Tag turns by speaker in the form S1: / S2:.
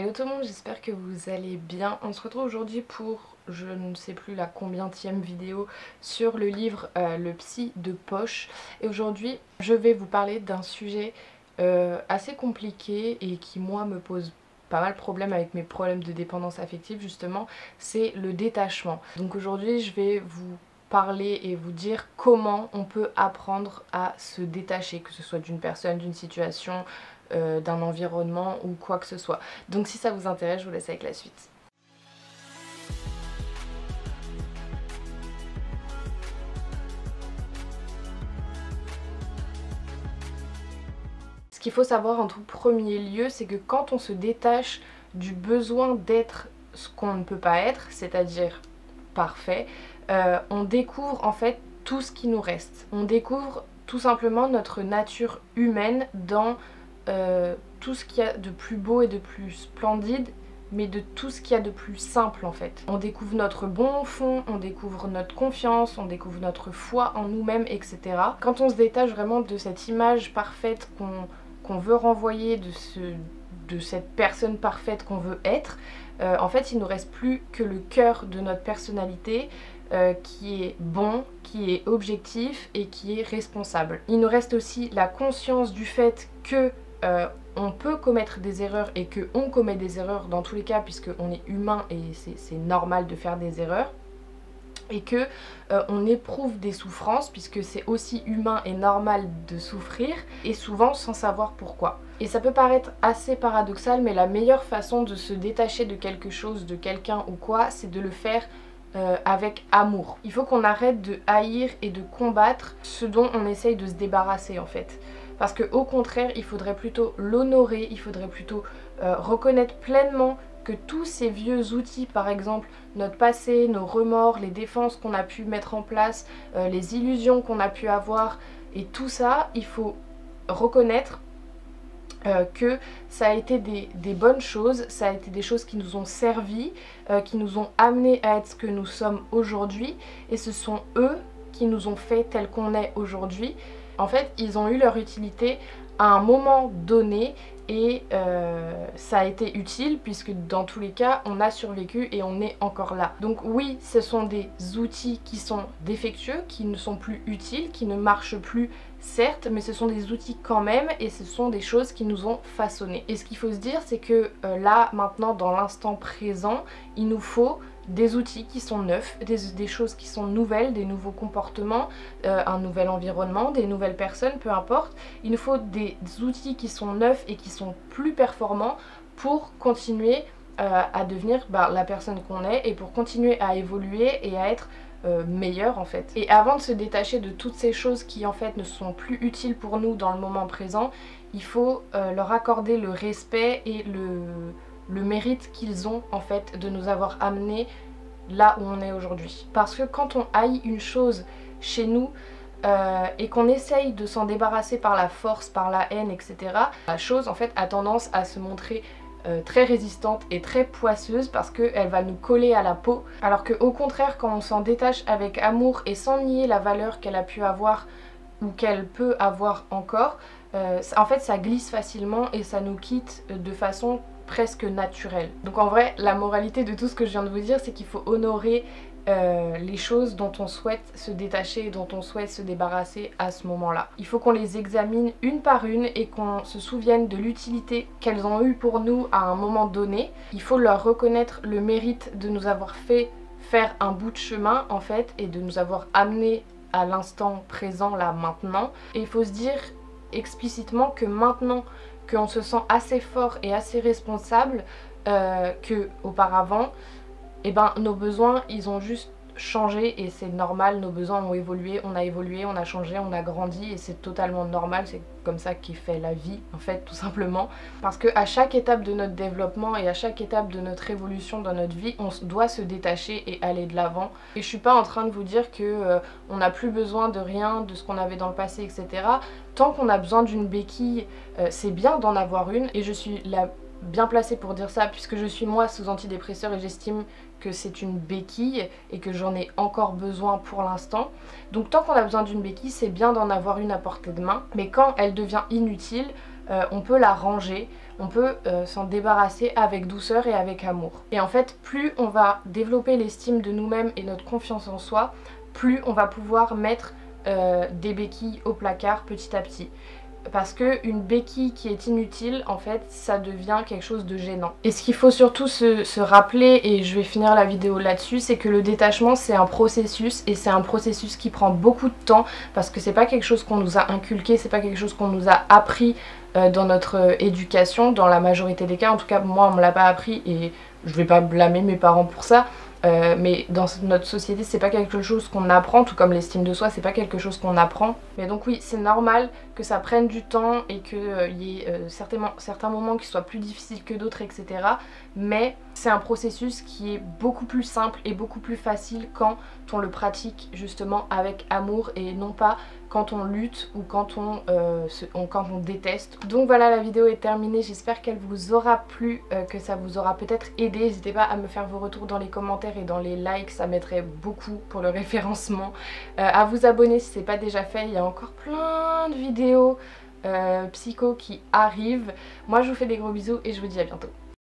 S1: Hello tout le monde, j'espère que vous allez bien. On se retrouve aujourd'hui pour je ne sais plus la combienième vidéo sur le livre Le Psy de Poche. Et aujourd'hui je vais vous parler d'un sujet assez compliqué et qui moi me pose pas mal de problèmes avec mes problèmes de dépendance affective justement, c'est le détachement. Donc aujourd'hui je vais vous parler et vous dire comment on peut apprendre à se détacher, que ce soit d'une personne, d'une situation, d'un environnement ou quoi que ce soit. Donc si ça vous intéresse, je vous laisse avec la suite. Ce qu'il faut savoir en tout premier lieu, c'est que quand on se détache du besoin d'être ce qu'on ne peut pas être, c'est-à-dire parfait, on découvre en fait tout ce qui nous reste. On découvre tout simplement notre nature humaine dans tout ce qu'il y a de plus beau et de plus splendide, mais de tout ce qu'il y a de plus simple en fait. On découvre notre bon fond, on découvre notre confiance, on découvre notre foi en nous-mêmes, etc. Quand on se détache vraiment de cette image parfaite qu'on veut renvoyer, de cette personne parfaite qu'on veut être, en fait il ne nous reste plus que le cœur de notre personnalité, qui est bon, qui est objectif et qui est responsable. Il nous reste aussi la conscience du fait que on peut commettre des erreurs et qu'on commet des erreurs dans tous les cas puisqu'on est humain et c'est normal de faire des erreurs, et que on éprouve des souffrances puisque c'est aussi humain et normal de souffrir, et souvent sans savoir pourquoi. Et ça peut paraître assez paradoxal, mais la meilleure façon de se détacher de quelque chose, de quelqu'un ou quoi, c'est de le faire avec amour. Il faut qu'on arrête de haïr et de combattre ce dont on essaye de se débarrasser en fait. Parce qu'au contraire, il faudrait plutôt l'honorer, il faudrait plutôt reconnaître pleinement que tous ces vieux outils, par exemple notre passé, nos remords, les défenses qu'on a pu mettre en place, les illusions qu'on a pu avoir, et tout ça, il faut reconnaître que ça a été des bonnes choses, ça a été des choses qui nous ont servi, qui nous ont amené à être ce que nous sommes aujourd'hui, et ce sont eux qui nous ont fait tel qu'on est aujourd'hui. En fait, ils ont eu leur utilité à un moment donné et ça a été utile puisque dans tous les cas, on a survécu et on est encore là. Donc oui, ce sont des outils qui sont défectueux, qui ne sont plus utiles, qui ne marchent plus, certes, mais ce sont des outils quand même et ce sont des choses qui nous ont façonnés. Et ce qu'il faut se dire, c'est que là, maintenant, dans l'instant présent, il nous faut des outils qui sont neufs, des choses qui sont nouvelles, des nouveaux comportements, un nouvel environnement, des nouvelles personnes, peu importe. Il nous faut des outils qui sont neufs et qui sont plus performants pour continuer à devenir la personne qu'on est et pour continuer à évoluer et à être meilleur en fait. Et avant de se détacher de toutes ces choses qui en fait ne sont plus utiles pour nous dans le moment présent, il faut leur accorder le respect et le mérite qu'ils ont en fait de nous avoir amenés là où on est aujourd'hui. Parce que quand on haït une chose chez nous et qu'on essaye de s'en débarrasser par la force, par la haine, etc., la chose en fait a tendance à se montrer très résistante et très poisseuse parce qu'elle va nous coller à la peau. Alors qu'au contraire, quand on s'en détache avec amour et sans nier la valeur qu'elle a pu avoir ou qu'elle peut avoir encore, en fait ça glisse facilement et ça nous quitte de façon presque naturelle. Donc en vrai, la moralité de tout ce que je viens de vous dire, c'est qu'il faut honorer les choses dont on souhaite se détacher et dont on souhaite se débarrasser à ce moment-là. Il faut qu'on les examine une par une et qu'on se souvienne de l'utilité qu'elles ont eue pour nous à un moment donné. Il faut leur reconnaître le mérite de nous avoir fait faire un bout de chemin en fait et de nous avoir amené à l'instant présent là maintenant. Et il faut se dire explicitement que maintenant qu'on se sent assez fort et assez responsable qu'auparavant, et ben nos besoins ils ont juste changé et c'est normal, nos besoins ont évolué, on a changé, on a grandi et c'est totalement normal, c'est comme ça qu'est fait la vie en fait tout simplement. Parce qu'à chaque étape de notre développement et à chaque étape de notre évolution dans notre vie, on doit se détacher et aller de l'avant. Et je suis pas en train de vous dire que on n'a plus besoin de rien, de ce qu'on avait dans le passé, etc. Tant qu'on a besoin d'une béquille, c'est bien d'en avoir une et je suis bien placée pour dire ça puisque je suis moi sous antidépresseur et j'estime que c'est une béquille et que j'en ai encore besoin pour l'instant. Donc tant qu'on a besoin d'une béquille, c'est bien d'en avoir une à portée de main, mais quand elle devient inutile, on peut la ranger, on peut s'en débarrasser avec douceur et avec amour. Et en fait, plus on va développer l'estime de nous-mêmes et notre confiance en soi, plus on va pouvoir mettre des béquilles au placard petit à petit. Parce qu'une béquille qui est inutile, en fait, ça devient quelque chose de gênant. Et ce qu'il faut surtout se rappeler, et je vais finir la vidéo là-dessus, c'est que le détachement, c'est un processus, et c'est un processus qui prend beaucoup de temps, parce que c'est pas quelque chose qu'on nous a inculqué, c'est pas quelque chose qu'on nous a appris dans notre éducation, dans la majorité des cas. En tout cas, moi, on me l'a pas appris, et je vais pas blâmer mes parents pour ça. Mais dans notre société, c'est pas quelque chose qu'on apprend, tout comme l'estime de soi, c'est pas quelque chose qu'on apprend. Mais donc oui, c'est normal que ça prenne du temps et qu'il y ait certains moments qui soient plus difficiles que d'autres, etc. Mais c'est un processus qui est beaucoup plus simple et beaucoup plus facile quand on le pratique justement avec amour et non pas quand on lutte ou quand on déteste. Donc voilà, la vidéo est terminée, j'espère qu'elle vous aura plu, que ça vous aura peut-être aidé. N'hésitez pas à me faire vos retours dans les commentaires et dans les likes, ça m'aiderait beaucoup pour le référencement. À vous abonner si ce n'est pas déjà fait, il y a encore plein de vidéos psycho qui arrivent. Moi je vous fais des gros bisous et je vous dis à bientôt.